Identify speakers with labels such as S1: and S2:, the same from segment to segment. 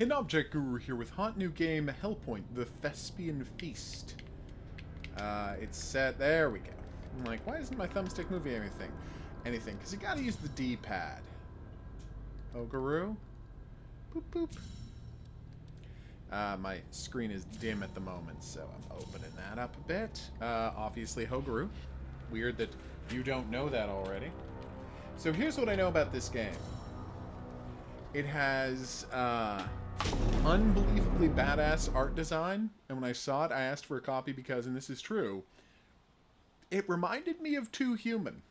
S1: Hidden Object Guru here with hot new game Hellpoint, the Thespian Feast. It's set... There we go. I'm like, why isn't my thumbstick moving anything? Because you gotta use the D-pad. Oh, Guru? Boop, boop. My screen is dim at the moment, so I'm opening that up a bit. Obviously, Hogaru. Weird that you don't know that already. So here's what I know about this game. It has unbelievably badass art design, and when I saw it, I asked for a copy because, and this is true, it reminded me of Too Human.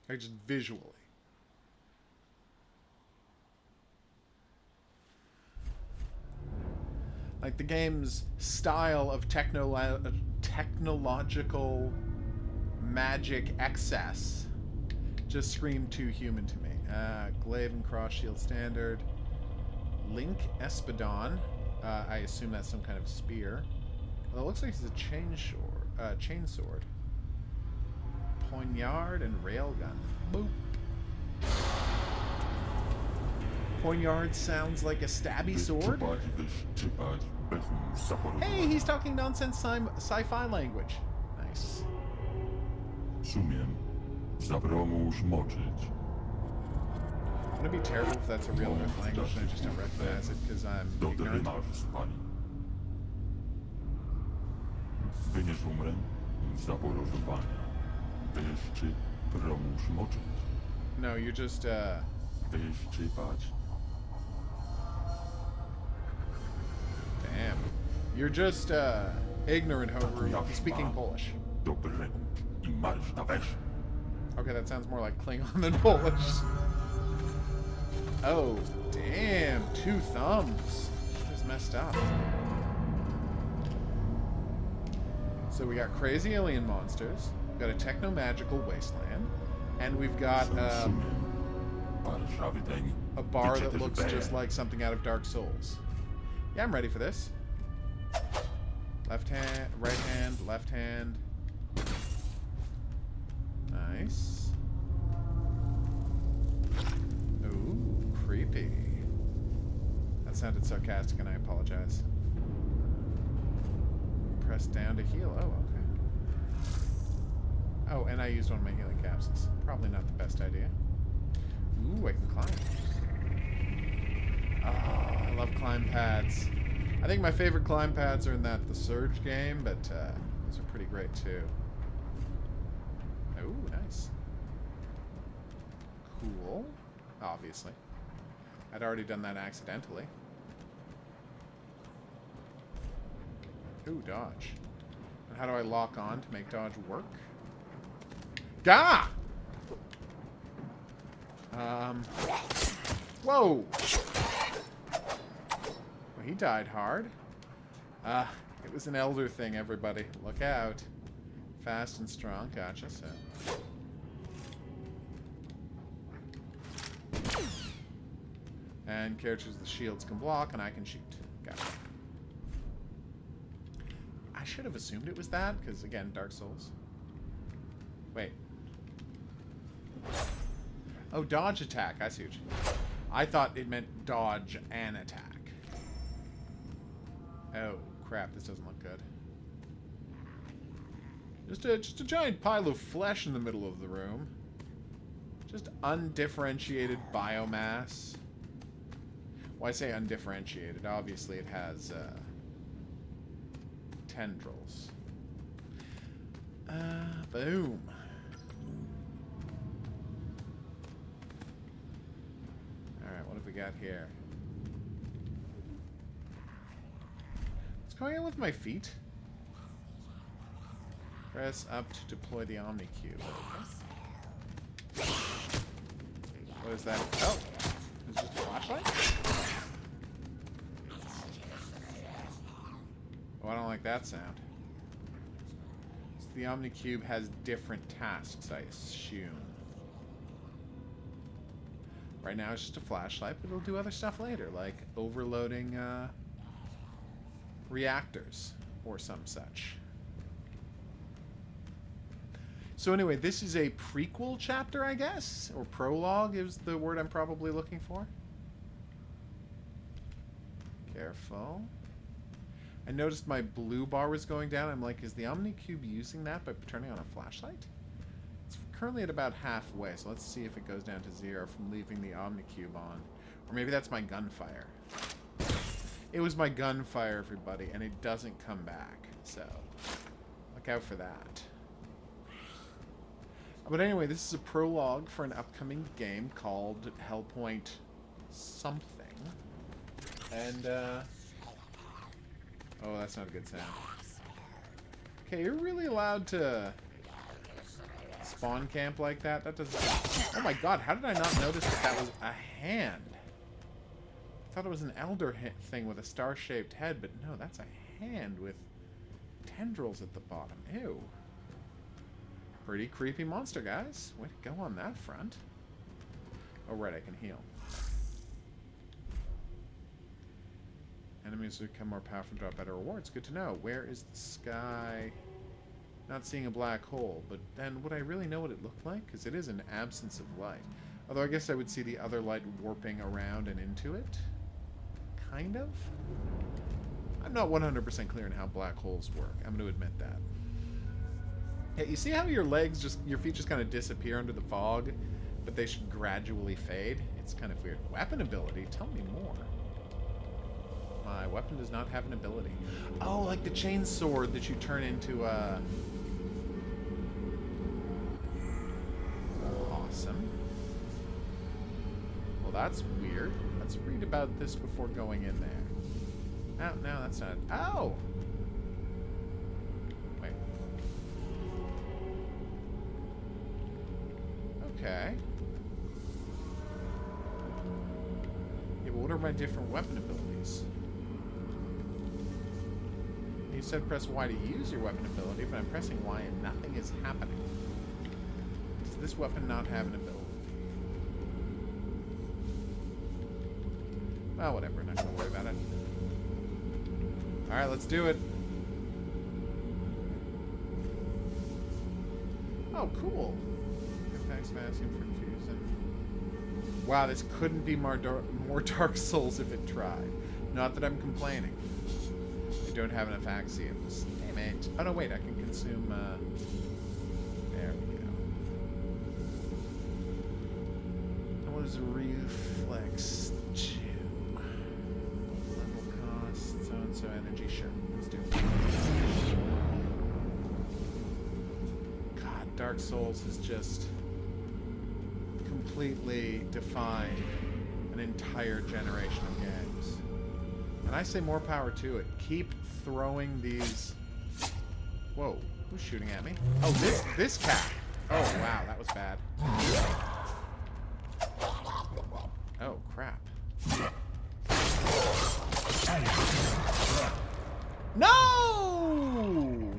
S1: Like, just visually. Like, the game's style of technological magic excess just screamed Too Human to me. Glaive and Cross Shield Standard. Link Espadon. I assume that's some kind of spear. Well, it looks like it's a chainsword. Poignard and Railgun. Boop. Poignard sounds like a stabby sword. Hey, he's talking nonsense sci-fi language. Nice. Wouldn't it be terrible if that's a real Earth language and I just don't recognize it because I'm ignorant? No, you're just, Damn. You're just, ignorant, Hogaru, speaking Polish. Okay, that sounds more like Klingon than Polish. Oh, damn. 2 thumbs. Just messed up. So we got crazy alien monsters. We've got a techno-magical wasteland. And we've got, a bar that looks just like something out of Dark Souls. Yeah, I'm ready for this. Left hand, right hand, left hand. Nice. Ooh, creepy. That sounded sarcastic and I apologize. Press down to heal. Oh, okay. Oh, and I used one of my healing capsules. Probably not the best idea. Ooh, I can climb. Oh, I love climb pads. I think my favorite climb pads are in the Surge game, but those are pretty great too. Ooh, nice. Cool. Obviously. I'd already done that accidentally. Ooh, dodge. And how do I lock on to make dodge work? Gah! Whoa! Well, he died hard. It was an elder thing, everybody. Look out. Fast and strong. Gotcha, so. And characters with the shields can block, and I can shoot. Gotcha. I should have assumed it was that, because, again, Dark Souls. Wait. Oh, dodge attack. I see what you mean. I thought it meant dodge and attack. Oh, crap. This doesn't look good. Just a giant pile of flesh in the middle of the room. Just undifferentiated biomass. Well, I say undifferentiated. Obviously, it has tendrils. Boom. Alright, what have we got here? What's going on with my feet? Press up to deploy the Omni Cube. What is that? Oh! Is it just a flashlight? Oh, I don't like that sound. So the Omni Cube has different tasks, I assume. Right now it's just a flashlight, but it'll do other stuff later, like overloading reactors or some such. So anyway, this is a prequel chapter, I guess? Or prologue is the word I'm probably looking for. Careful. I noticed my blue bar was going down. I'm like, is the Omnicube using that by turning on a flashlight? It's currently at about halfway, so let's see if it goes down to 0 from leaving the Omnicube on. Or maybe that's my gunfire. It was my gunfire, everybody, and it doesn't come back. So, look out for that. But anyway, this is a prologue for an upcoming game called Hellpoint something. And, oh, that's not a good sound. Okay, you're really allowed to spawn camp like that? That doesn't... Oh my god, how did I not notice that that was a hand? I thought it was an elder thing with a star-shaped head, but no, that's a hand with tendrils at the bottom. Ew. Pretty creepy monster, guys. Way to go on that front. Oh, right, I can heal. Enemies who become more powerful and draw better rewards. Good to know. Where is the sky? Not seeing a black hole, but then would I really know what it looked like? Because it is an absence of light. Although I guess I would see the other light warping around and into it. Kind of. I'm not 100% clear on how black holes work. I'm going to admit that. Yeah, you see how your legs just, your feet just kind of disappear under the fog, but they should gradually fade? It's kind of weird. Weapon ability? Tell me more. My weapon does not have an ability. Oh, like the chain sword that you turn into a... Awesome. Well, that's weird. Let's read about this before going in there. Oh, no, that's not... Oh! Wait. Okay. Yeah, but what are my different weapon abilities? You said press Y to use your weapon ability, but I'm pressing Y and nothing is happening. Does this weapon not have an ability? Well, whatever. Not going to worry about it. Alright, let's do it. Oh, cool. Impacts masking for confusing. Wow, this couldn't be more Dark Souls if it tried. Not that I'm complaining. I don't have enough axioms. Damn it. Oh, no, wait. I can consume, there we go. What is reflex 2? Level cost, so-and-so energy. Sure. Let's do it. God, Dark Souls has just completely defined an entire generation of games. And I say more power to it. Keep throwing these... Whoa. Who's shooting at me? Oh, this cat. Oh, wow. That was bad. Oh, crap. No!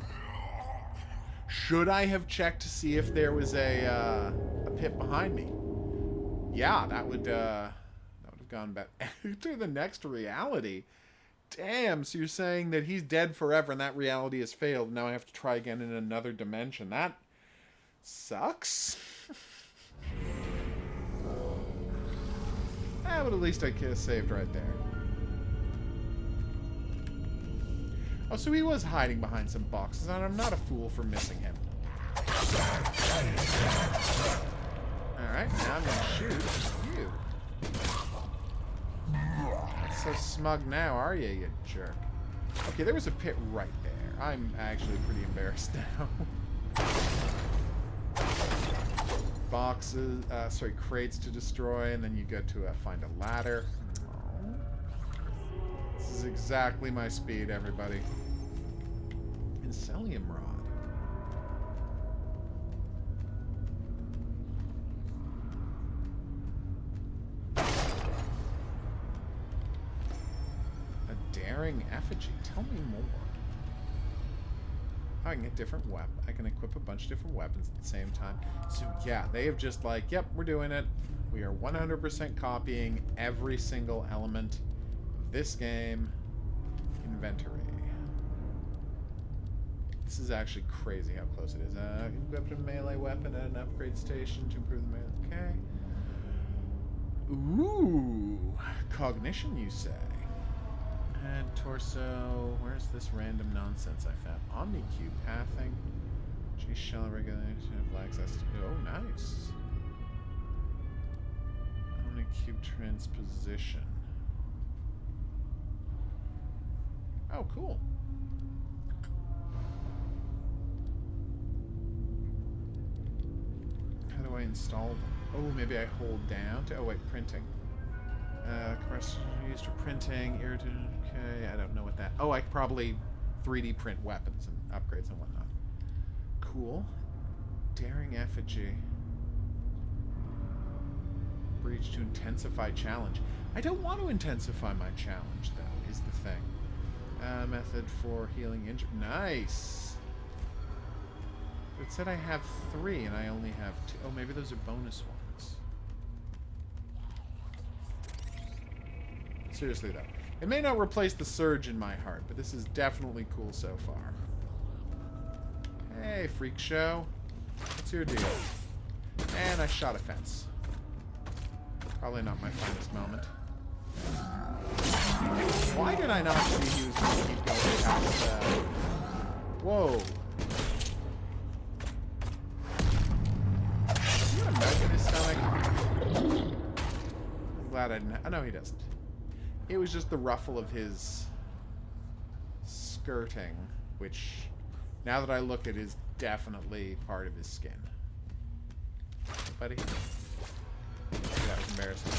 S1: Should I have checked to see if there was a pit behind me? Yeah, that would have gone back to the next reality. Damn, so you're saying that he's dead forever and that reality has failed. Now I have to try again in another dimension. That sucks. But at least I could have saved right there. Oh, so he was hiding behind some boxes, and I'm not a fool for missing him. Alright, now I'm going to shoot you. Not so smug now, are you, you jerk? Okay, there was a pit right there. I'm actually pretty embarrassed now. Boxes, crates to destroy, and then you go to find a ladder. This is exactly my speed, everybody. Incellium rod. Effigy. Tell me more. I can get different weapons. I can equip a bunch of different weapons at the same time. So yeah, they have just like, yep, we're doing it. We are 100% copying every single element of this game. Inventory. This is actually crazy how close it is. Equip a melee weapon at an upgrade station to improve the melee. Okay. Ooh. Cognition, you say? Head, torso. Where's this random nonsense I found? Omnicube pathing. G shell regulation of access to. Oh, nice. Omnicube transposition. Oh, cool. How do I install them? Oh, maybe I hold down to. Oh, wait, printing. Compressor used for printing. Irritant. Okay, I don't know what that. Oh, I could probably 3D print weapons and upgrades and whatnot. Cool. Daring effigy. Breach to intensify challenge. I don't want to intensify my challenge, though, is the thing. Method for healing injury. Nice! It said I have 3 and I only have 2. Oh, maybe those are bonus ones. Seriously, though. It may not replace the surge in my heart, but this is definitely cool so far. Hey, freak show. What's your deal? And I shot a fence. Probably not my finest moment. Why did I not see he was going to keep going past Whoa. Do you have a knife in his stomach? I'm glad I didn't. Oh, no, he doesn't. It was just the ruffle of his skirting, which, now that I look at, is definitely part of his skin. Buddy. That was embarrassing.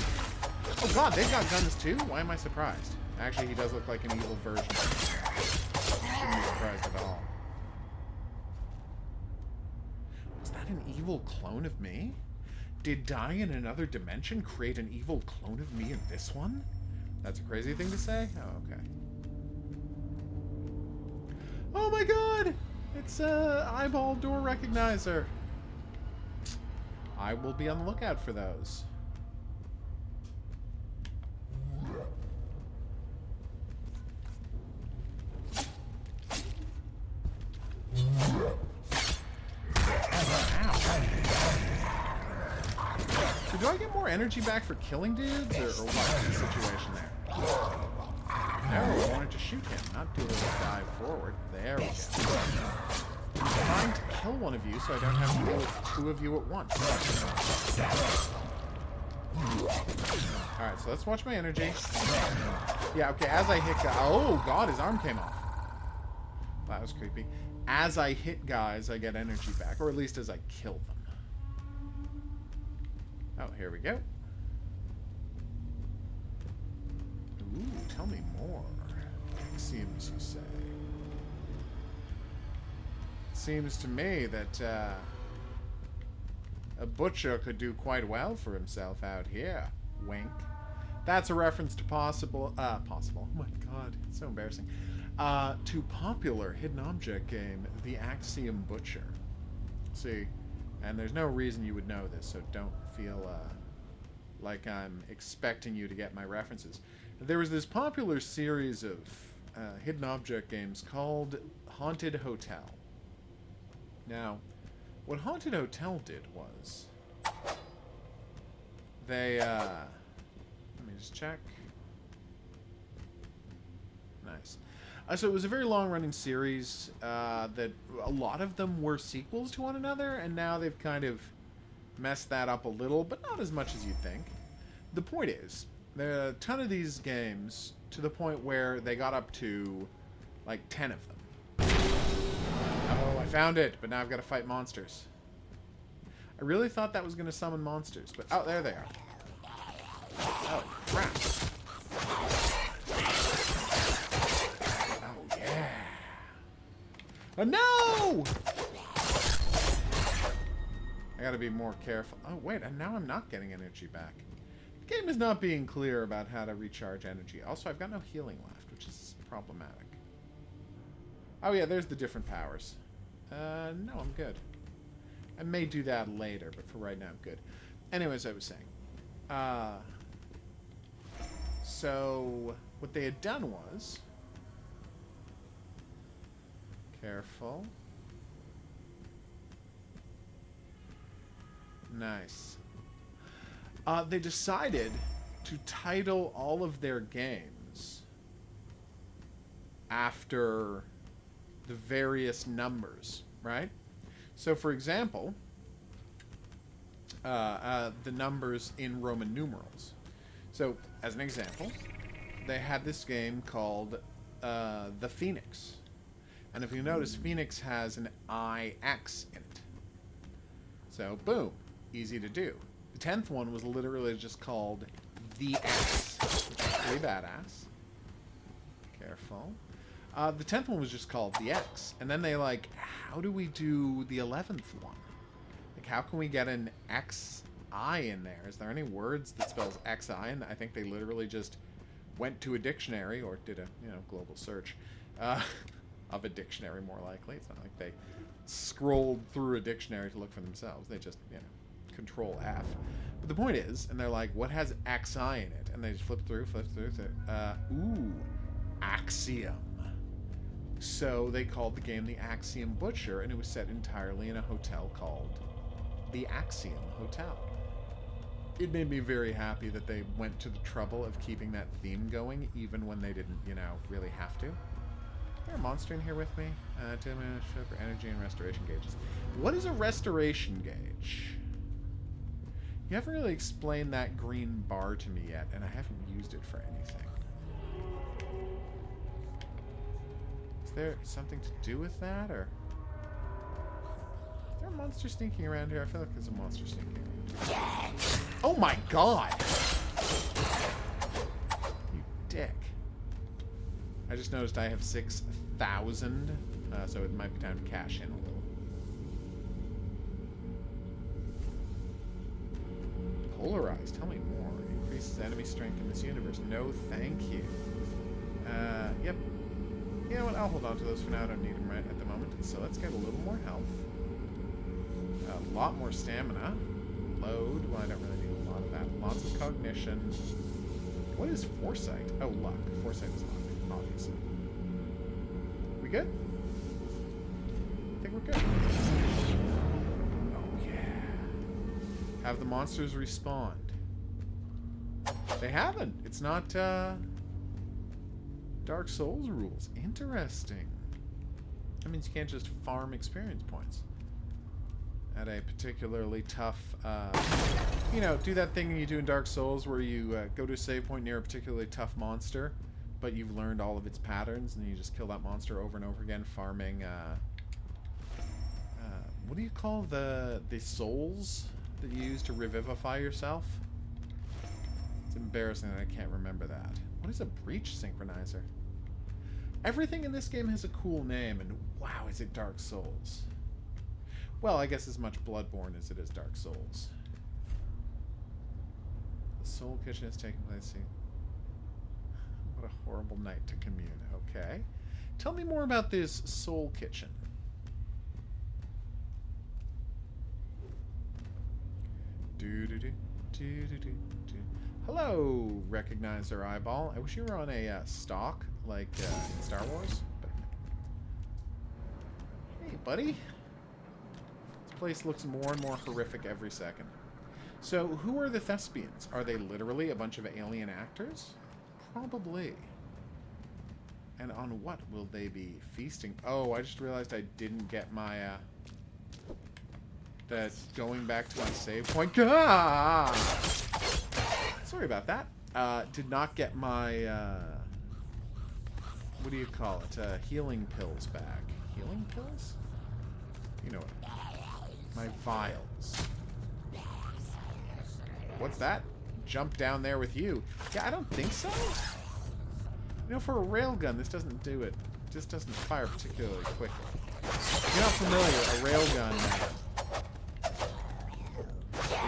S1: Oh god, they've got guns too? Why am I surprised? Actually, he does look like an evil version. Shouldn't be surprised at all. Was that an evil clone of me? Did dying in another dimension create an evil clone of me in this one? That's a crazy thing to say? Oh, okay. Oh my god! It's a eyeball door recognizer. I will be on the lookout for those. So do I get more energy back for killing dudes, or what's the situation there? No, I wanted to shoot him, not do a little dive forward. There we go. I'm trying to kill one of you so I don't have to deal with 2 of you at once. Alright, so let's watch my energy. Yeah, okay, as I hit guys... Oh, God, his arm came off. That was creepy. As I hit guys, I get energy back, or at least as I kill them. Oh, here we go. Ooh, tell me more. Seems you say. Seems to me that a butcher could do quite well for himself out here. Wink. That's a reference to possible. Oh my god, it's so embarrassing. To popular hidden object game, The Axiom Butcher. See, and there's no reason you would know this, so don't feel like I'm expecting you to get my references. There was this popular series of hidden object games called Haunted Hotel. Now, what Haunted Hotel did was they let me just check. Nice. So it was a very long-running series that a lot of them were sequels to one another, and now they've kind of messed that up a little, but not as much as you'd think. The point is, there are a ton of these games to the point where they got up to like 10 of them. Oh, I found it, but now I've got to fight monsters. I really thought that was going to summon monsters, but oh, there they are. Oh, crap. Oh, yeah. Oh, no! I gotta be more careful. Oh, wait, and now I'm not getting energy back. The game is not being clear about how to recharge energy. Also, I've got no healing left, which is problematic. Oh, yeah, there's the different powers. No, I'm good. I may do that later, but for right now, I'm good. Anyways, I was saying. So, what they had done was... Careful. Nice. They decided to title all of their games after the various numbers, right? So, for example, the numbers in Roman numerals. So, as an example, they had this game called the Phoenix. And if you notice, Phoenix has an IX in it. So, boom. Easy to do. The 10th one was literally just called the X, which is pretty badass. Careful. The 10th one was just called the X. And then they like, how do we do the 11th one? Like, how can we get an XI in there? Is there any words that spells XI? And I think they literally just went to a dictionary or did a, global search of a dictionary, more likely. It's not like they scrolled through a dictionary to look for themselves. They just, Control F. But the point is, and they're like, what has XI in it? And they just flip through. Ooh, Axiom. So they called the game the Axiom Butcher, and it was set entirely in a hotel called the Axiom Hotel. It made me very happy that they went to the trouble of keeping that theme going, even when they didn't, really have to. Is there a monster in here with me? 2 minutes for energy and restoration gauges. What is a restoration gauge? You haven't really explained that green bar to me yet, and I haven't used it for anything. Is there something to do with that, or... Is there a monster sneaking around here? I feel like there's a monster sneaking around. Oh my god! You dick. I just noticed I have 6,000, so it might be time to cash in a little. Polarized, tell me more. Increases enemy strength in this universe. No, thank you. Yep. You know what? I'll hold on to those for now. I don't need them right at the moment. So let's get a little more health. A lot more stamina. Load. Well, I don't really need a lot of that. Lots of cognition. What is foresight? Oh, luck. Foresight is luck, obviously. We good? I think we're good. Oh, yeah. Have the monsters respawned? They haven't. It's not, Dark Souls rules. Interesting. That means you can't just farm experience points at a particularly tough, do that thing you do in Dark Souls where you go to a save point near a particularly tough monster, but you've learned all of its patterns, and you just kill that monster over and over again, farming, what do you call the souls that you use to revivify yourself? It's embarrassing that I can't remember that. What is a breach synchronizer? Everything in this game has a cool name, and wow, is it Dark Souls. Well, I guess as much Bloodborne as it is Dark Souls. The Soul Kitchen is taking place here. What a horrible night to commune. Okay. Tell me more about this Soul Kitchen. Hello, Recognizer Eyeball. I wish you were on a stalk, like in Star Wars. But... Hey, buddy. This place looks more and more horrific every second. So, who are the Thespians? Are they literally a bunch of alien actors? Probably. And on what will they be feasting? Oh, I just realized I didn't get my, going back to my save point. Ah! Sorry about that. Did not get my, what do you call it? Healing pills back. Healing pills? You know what? My vials. What's that? Jump down there with you. Yeah, I don't think so. You know, for a railgun, this doesn't do it. It just doesn't fire particularly quickly. If you're not familiar, a railgun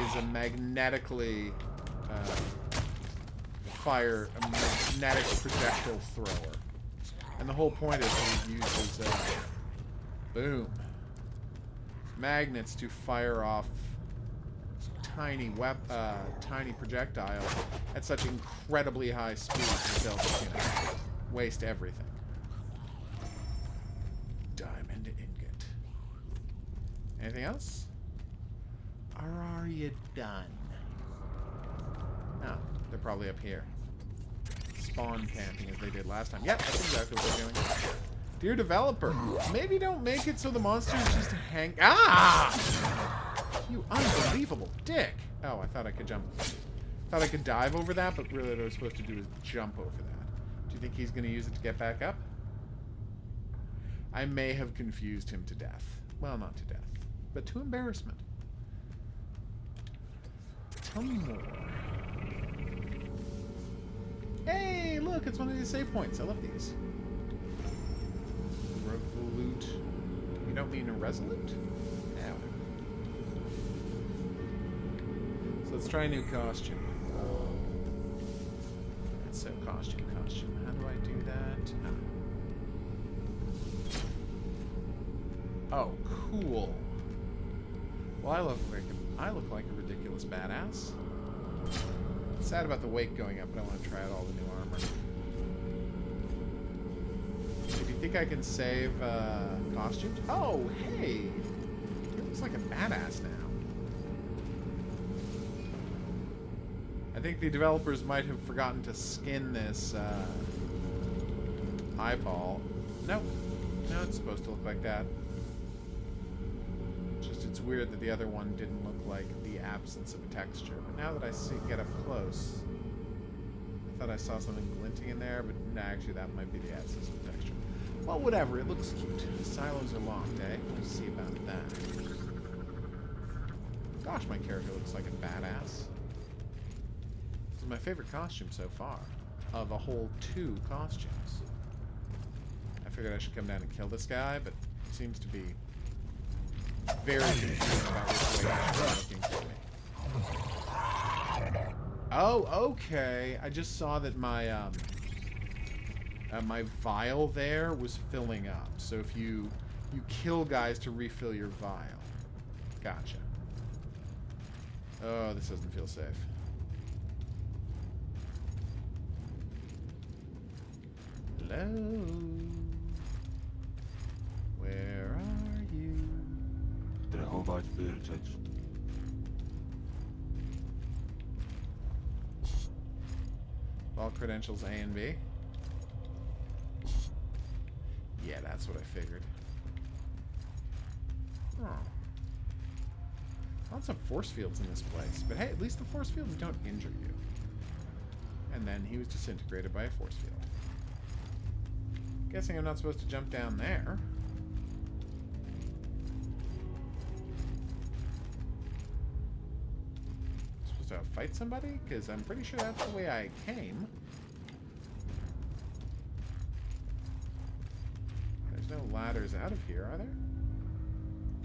S1: is a magnetically a magnetic projectile thrower. And the whole point is that it uses boom, magnets to fire off tiny projectiles at such incredibly high speeds that they'll waste everything. Diamond ingot. Anything else? Or are you done? No, they're probably up here. spawn camping as they did last time. Yep, that's exactly what they're doing. Dear developer, maybe don't make it so the monsters just hang... Ah! You unbelievable dick! Oh, I thought I could jump. Thought I could dive over that, but really what I was supposed to do is jump over that. Do you think he's going to use it to get back up? I may have confused him to death. Well, not to death, but to embarrassment. Tell me more. Hey, look, it's one of these save points. I love these. Resolute. You don't mean irresolute? Yeah. So let's try a new costume. So costume. How do I do that? Oh, cool. Well, I look like a ridiculous badass. Sad about the weight going up, but I want to try out all the new armor. If you think I can save costumes? Oh, hey! He looks like a badass now. I think the developers might have forgotten to skin this eyeball. Nope. No, it's supposed to look like that. Just it's weird that the other one didn't look like the absence of a texture. But now that I get up close, I thought I saw something glinting in there, but no, actually that might be the absence of texture. Well, whatever. It looks cute. The silos are locked, eh? We'll see about that. Gosh, my character looks like a badass. This is my favorite costume so far. Of a whole 2 costumes. I figured I should come down and kill this guy, but he seems to be very confused about which way he's looking for me. Oh, okay. I just saw that my my vial there was filling up. So if you kill guys to refill your vial. Gotcha. Oh, this doesn't feel safe. Hello? Where are you? All credentials A and B. Yeah, that's what I figured. Oh. Lots of force fields in this place. But hey, at least the force fields don't injure you. And then he was disintegrated by a force field. Guessing I'm not supposed to jump down there. Supposed to fight somebody? Because I'm pretty sure that's the way I came. There's no ladders out of here, are there?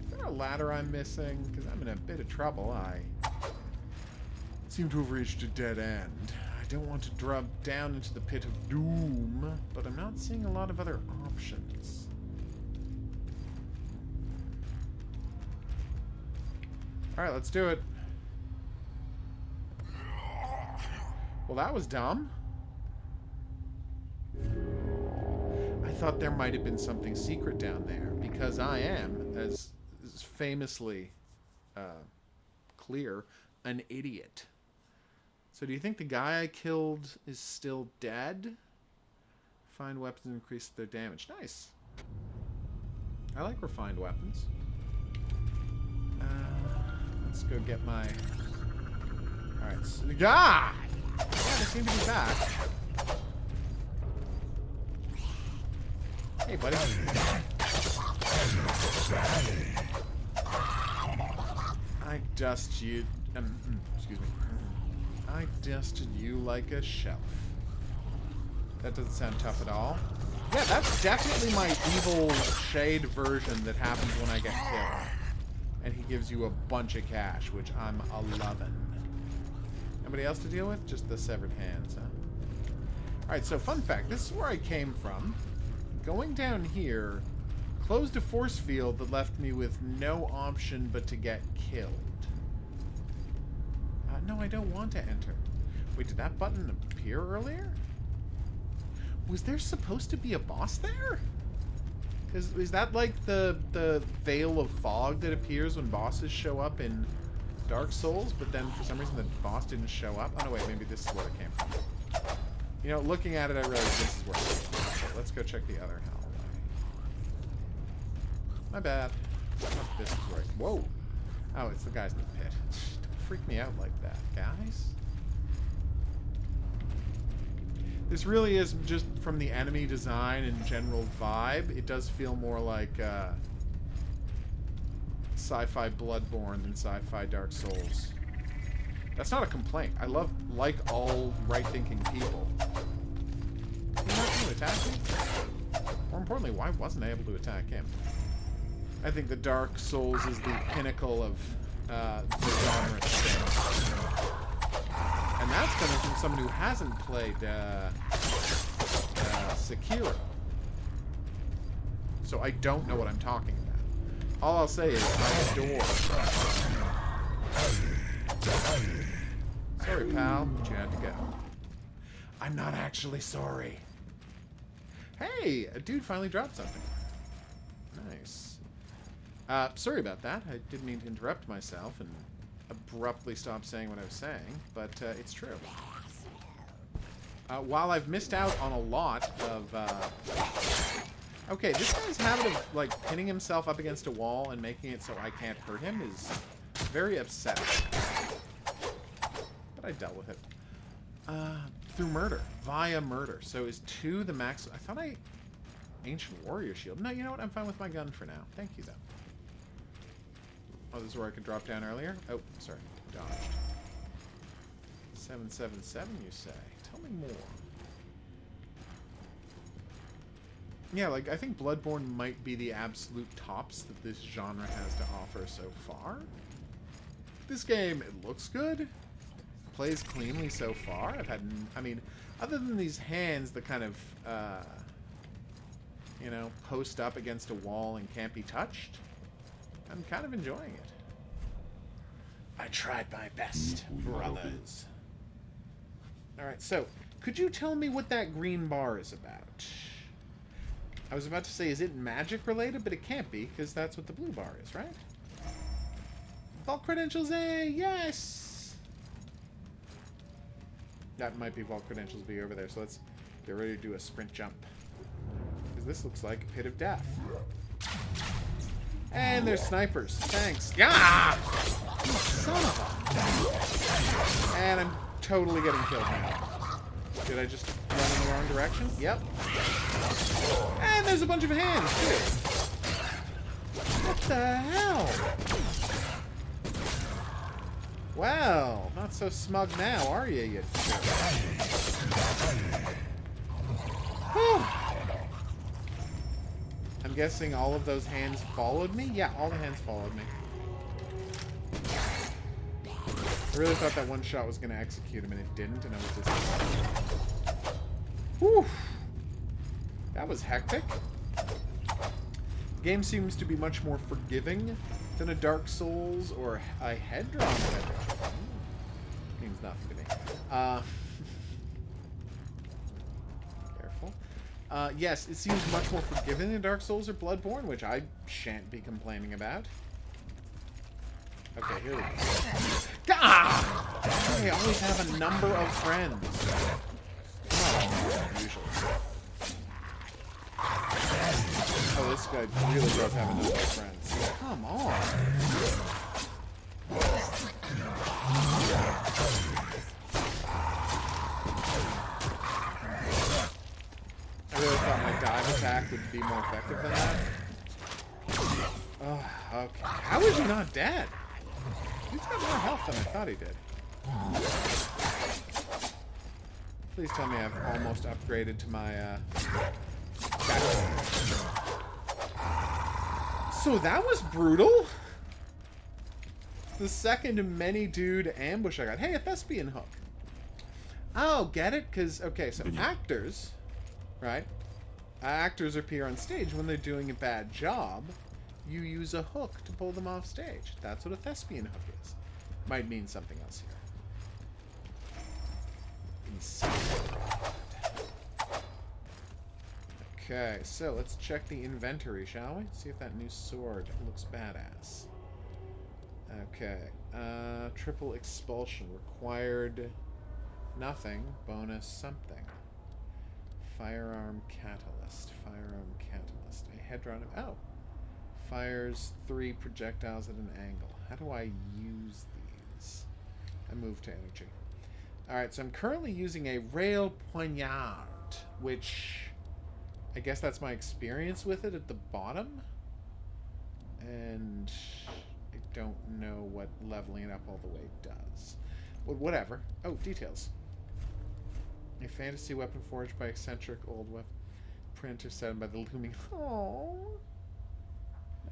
S1: Is there a ladder I'm missing? Because I'm in a bit of trouble. I seem to have reached a dead end. I don't want to drop down into the pit of doom, but I'm not seeing a lot of other options. Alright, let's do it. Well, that was dumb. I thought there might have been something secret down there, because I am, as famously clear, an idiot. So do you think the guy I killed is still dead? Refined weapons increase their damage. Nice. I like refined weapons. Let's go get my... Alright. So... Ah! Yeah, they seem to be back. Hey, buddy. I dust you... excuse me. I dusted you like a shelf. That doesn't sound tough at all. Yeah, that's definitely my evil shade version that happens when I get killed. And he gives you a bunch of cash, which I'm a-lovin'. Anybody else to deal with? Just the severed hands, huh? Alright, so fun fact. This is where I came from. Going down here, closed a force field that left me with no option but to get killed. No, I don't want to enter. Wait, did that button appear earlier? Was there supposed to be a boss there? Is that like the veil of fog that appears when bosses show up in Dark Souls, but then for some reason the boss didn't show up? Oh no, wait, maybe this is where it came from. You know, looking at it, I realize this is where I'm going. So let's go check the other hallway. My bad. This is right. Whoa. Oh, it's the guys in the pit. Don't freak me out like that, guys. This really is just from the enemy design and general vibe. It does feel more like sci-fi Bloodborne than sci-fi Dark Souls. That's not a complaint. I like all right-thinking people. You're not going to attack me? More importantly, why wasn't I able to attack him? I think the Dark Souls is the pinnacle of the genre thing. And that's coming from someone who hasn't played Sekiro. So I don't know what I'm talking about. All I'll say is I adore. Sorry, pal, but you had to go. I'm not actually sorry. Hey, a dude finally dropped something. Nice. Sorry about that. I didn't mean to interrupt myself and abruptly stop saying what I was saying, but it's true. While I've missed out on a lot of... Okay, this guy's habit of, like, pinning himself up against a wall and making it so I can't hurt him is very upsetting. But I dealt with it. Through murder. Via murder. So is 2 the max... I thought I... Ancient Warrior Shield. No, you know what? I'm fine with my gun for now. Thank you, though. Oh, this is where I could drop down earlier? Oh, sorry. Dodged. 777, you say? Tell me more. Yeah, like, I think Bloodborne might be the absolute tops that this genre has to offer so far. This game, it looks good. Plays cleanly so far. I mean, other than these hands that kind of, you know, post up against a wall and can't be touched, I'm kind of enjoying it. I tried my best, brothers. Alright, so, could you tell me what that green bar is about? I was about to say, is it magic related? But it can't be, because that's what the blue bar is, right? Vault credentials A! Yes! That might be Vault credentials B over there, so let's get ready to do a sprint jump. Because this looks like a pit of death. And there's snipers. Thanks. Yeah! You son of a... And I'm totally getting killed now. Did I just run in the wrong direction? Yep. And there's a bunch of hands, too. What the hell? Well, not so smug now, are you, you jerk? I'm guessing all of those hands followed me? Yeah, all the hands followed me. I really thought that one shot was going to execute him, and it didn't, and I was disappointed. Whew. That was hectic. The game seems to be much more forgiving than a Dark Souls or a head-drawn adventure. Means nothing to me. Careful. Yes, it seems much more forgiving than Dark Souls or Bloodborne, which I shan't be complaining about. Okay, here we go. Ah! I always have a number of friends. Not usually. Oh, this guy really does have a number of friends. Come on. I really thought my dive attack would be more effective than that. Oh, okay. How is he not dead? He's got more health than I thought he did. Please tell me I've almost upgraded to my, So that was brutal? The second many-dude ambush I got. Hey, a Thespian hook. Oh, get it? Because, okay, so actors, right? Actors appear on stage when they're doing a bad job. You use a hook to pull them off stage. That's what a Thespian hook is. Might mean something else here. Okay, so let's check the inventory, shall we? See if that new sword looks badass. Okay, triple expulsion. Required nothing, bonus something. Firearm catalyst. Firearm catalyst. A hedron. Oh. Fires 3 projectiles at an angle. How do I use these? I move to energy. Alright, so I'm currently using a rail poignard, which I guess that's my experience with it at the bottom. And I don't know what leveling it up all the way does. Well, whatever. Oh, details. A fantasy weapon forged by eccentric old weapon printer set by the looming... Oh,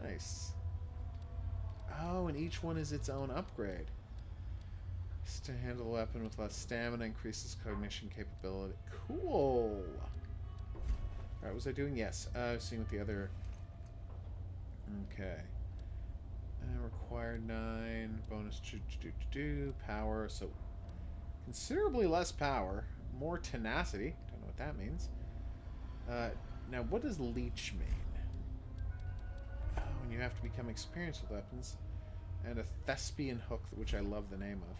S1: nice. Oh, and each one is its own upgrade. To handle the weapon with less stamina increases cognition capability. Cool. Alright, was I doing? Yes. Seeing what the other... Okay. Required 9. Bonus power. So considerably less power. More tenacity. Don't know what that means. Now, what does leech mean? Oh, and you have to become experienced with weapons. And a Thespian hook, which I love the name of.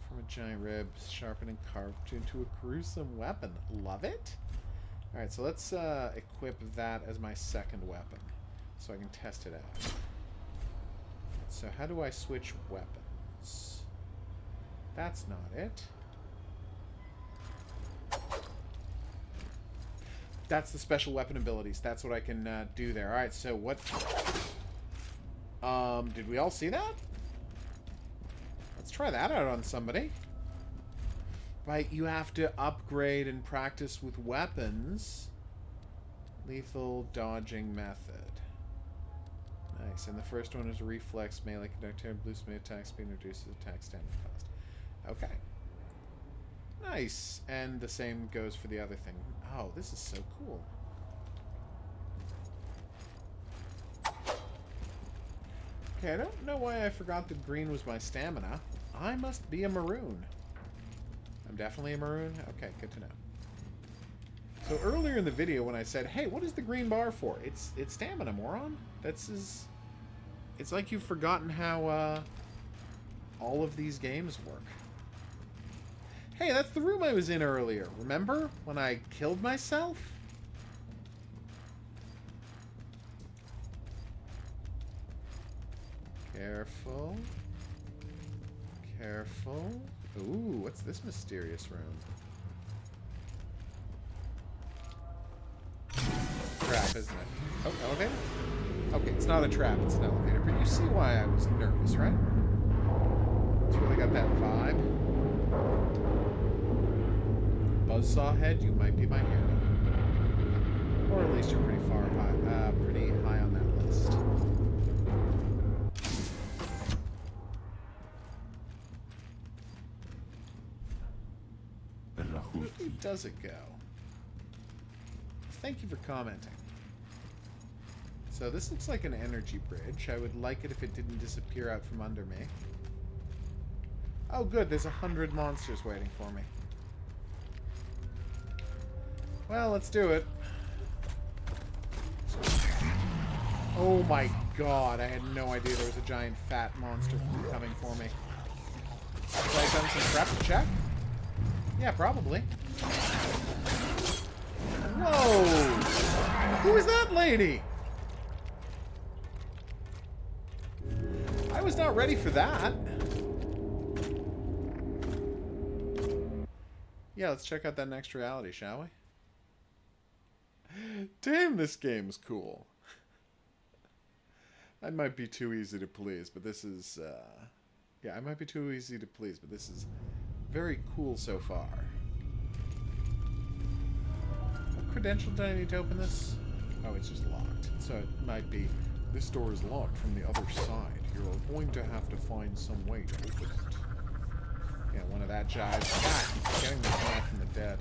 S1: From a giant rib, sharpened and carved into a gruesome weapon. Love it? Alright, so let's equip that as my second weapon. So I can test it out. So how do I switch weapons? That's not it. That's the special weapon abilities. That's what I can do there. Alright, so what... did we all see that? Let's try that out on somebody. Right, you have to upgrade and practice with weapons. Lethal dodging method. Nice. And the first one is reflex, melee conductor, boost melee attack speed, reduces attack stamina cost. Okay. Nice. And the same goes for the other thing. Oh, this is so cool. Okay, I don't know why I forgot that green was my stamina. I must be a maroon. I'm definitely a maroon? Okay, good to know. So earlier in the video when I said, hey, what is the green bar for? It's stamina, moron. It's like you've forgotten how all of these games work. Hey, that's the room I was in earlier. Remember when I killed myself? Careful. Careful. Ooh, what's this mysterious room? Trap, isn't it? Oh, elevator? Okay, it's not a trap, it's an elevator. But you see why I was nervous, right? It's really got that vibe. Buzzsaw head, you might be my hero. Or at least you're pretty high on that list. Where does it go? Thank you for commenting. So this looks like an energy bridge. I would like it if it didn't disappear out from under me. Oh good, there's 100 monsters waiting for me. Well, let's do it. Oh my god, I had no idea there was a giant fat monster coming for me. Have I done some prep to check? Yeah, probably. Whoa! Who is that lady? I was not ready for that. Yeah, let's check out that next reality, shall we? Damn, this game's cool. I might be too easy to please, but this is... yeah, I might be too easy to please, but this is very cool so far. What credential did I need to open this? Oh, it's just locked. So it might be, this door is locked from the other side. You're going to have to find some way to open it. Yeah, one of that jives. God, getting this guy from the dead.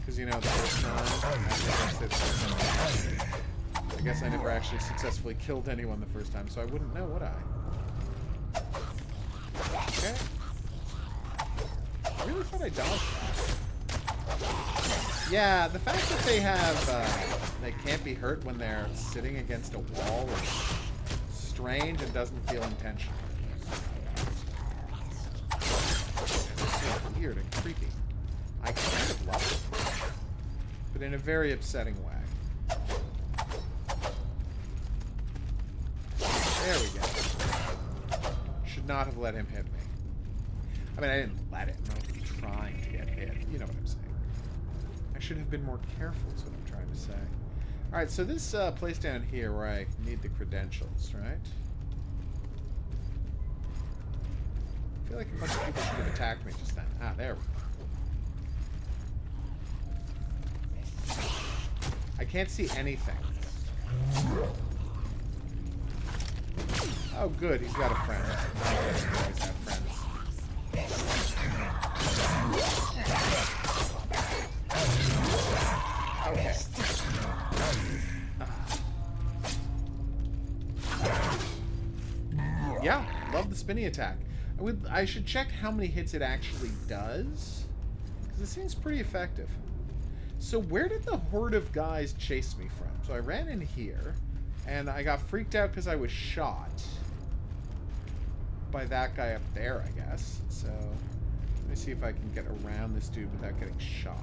S1: Because, you know, the first time, I guess I never actually successfully killed anyone the first time, so I wouldn't know, would I? Okay. I really thought I dodged that. Yeah, the fact that they have, they can't be hurt when they're sitting against a wall is strange and doesn't feel intentional. It's so weird and creepy. I kind of love it. in a very upsetting way. There we go. Should not have let him hit me. I mean, I didn't let him. I was trying to get hit. You know what I'm saying. I should have been more careful is what I'm trying to say. Alright, so this place down here where I need the credentials, right? I feel like a bunch of people should have attacked me just then. Ah, there we go. I can't see anything. Oh, good. He's got a friend. I guess we always have friends. Okay. Yeah, love the spinny attack. I should check how many hits it actually does, because it seems pretty effective. So where did the horde of guys chase me from? So I ran in here, and I got freaked out because I was shot by that guy up there, I guess. So let me see if I can get around this dude without getting shot.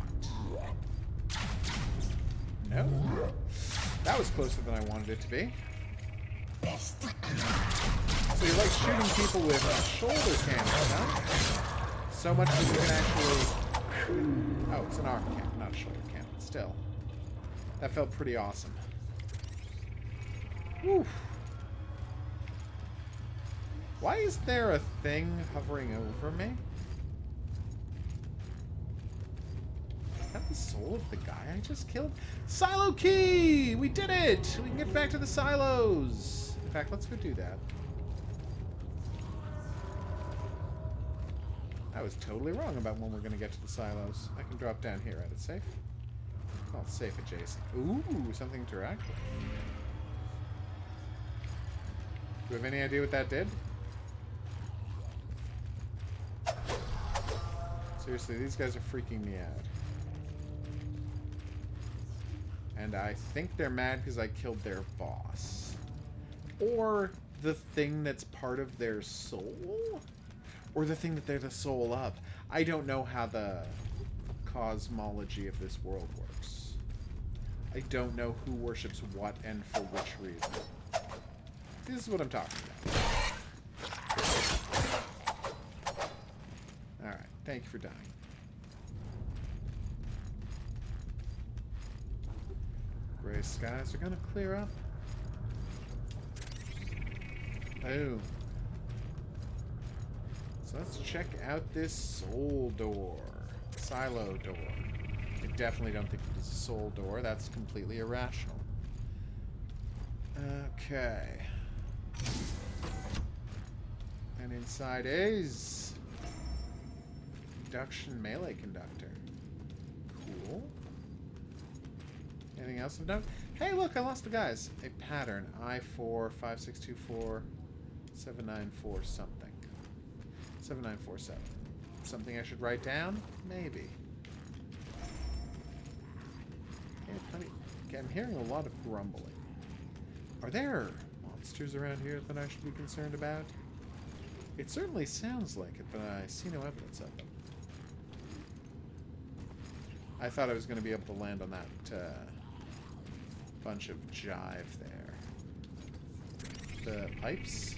S1: No. That was closer than I wanted it to be. So you like shooting people with shoulder cannons, huh? So much that you can actually... Oh, it's an arm cannon, not a shoulder cannon. Still. That felt pretty awesome. Whew. Why is there a thing hovering over me? Is that the soul of the guy I just killed? Silo key! We did it! We can get back to the silos! In fact, let's go do that. I was totally wrong about when we're going to get to the silos. I can drop down here, right? It's safe? Oh, it's safe adjacent. Ooh, something interactive. Do we have any idea what that did? Seriously, these guys are freaking me out. And I think they're mad because I killed their boss. Or the thing that's part of their soul? Or the thing that they're the soul of. I don't know how the cosmology of this world works. I don't know who worships what and for which reason. This is what I'm talking about. Alright, thank you for dying. Gray skies are gonna clear up. Boom. So let's check out this soul door. Silo door. I definitely don't think it's a soul door. That's completely irrational. Okay. And inside is... Induction melee conductor. Cool. Anything else of note? Hey, look, I lost the guys. A pattern. I4, 5624, 794 something. 7947. Something I should write down? Maybe. Okay, I'm hearing a lot of grumbling. Are there monsters around here that I should be concerned about? It certainly sounds like it, but I see no evidence of them. I thought I was going to be able to land on that bunch of jive there. The pipes?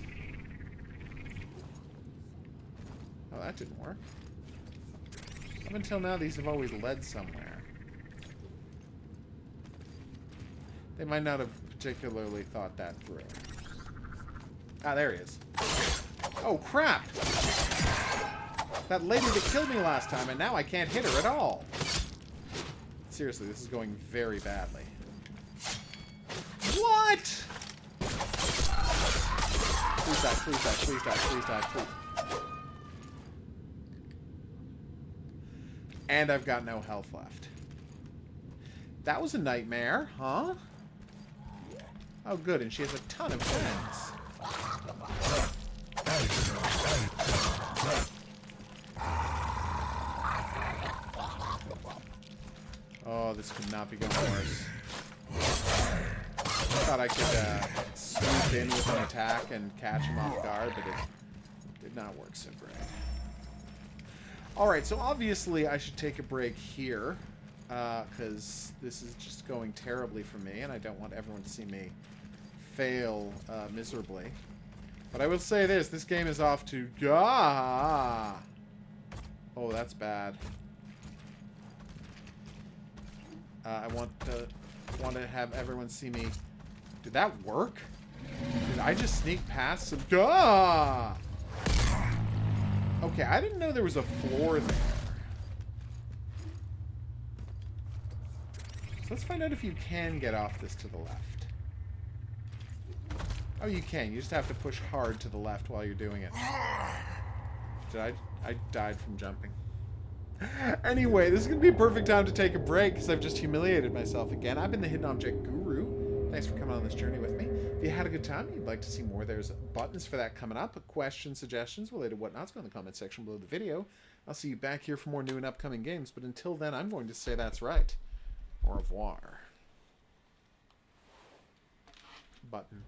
S1: Oh, that didn't work. Up until now, these have always led somewhere. They might not have particularly thought that through. Ah, there he is. Oh, crap! That lady that killed me last time, and now I can't hit her at all. Seriously, this is going very badly. What? Please die, please die, please die, please die, please. And I've got no health left. That was a nightmare, huh? Oh, good, and she has a ton of friends. Oh, this could not be going worse. I thought I could swoop in with an attack and catch him off guard, but it did not work so great. Alright, so obviously I should take a break here because this is just going terribly for me, and I don't want everyone to see me fail miserably. But I will say this game is off to... Oh, that's bad. I want to have everyone see me... Did that work? Did I just sneak past some... Okay, I didn't know there was a floor there. So let's find out if you can get off this to the left. Oh, you can. You just have to push hard to the left while you're doing it. I died from jumping. Anyway, this is going to be a perfect time to take a break because I've just humiliated myself again. I've been the Hidden Object Guru. Thanks for coming on this journey with me. If you had a good time and you'd like to see more, there's buttons for that coming up. Questions, suggestions, related whatnots, go in the comment section below the video. I'll see you back here for more new and upcoming games, but until then, I'm going to say that's right. Au revoir. Button.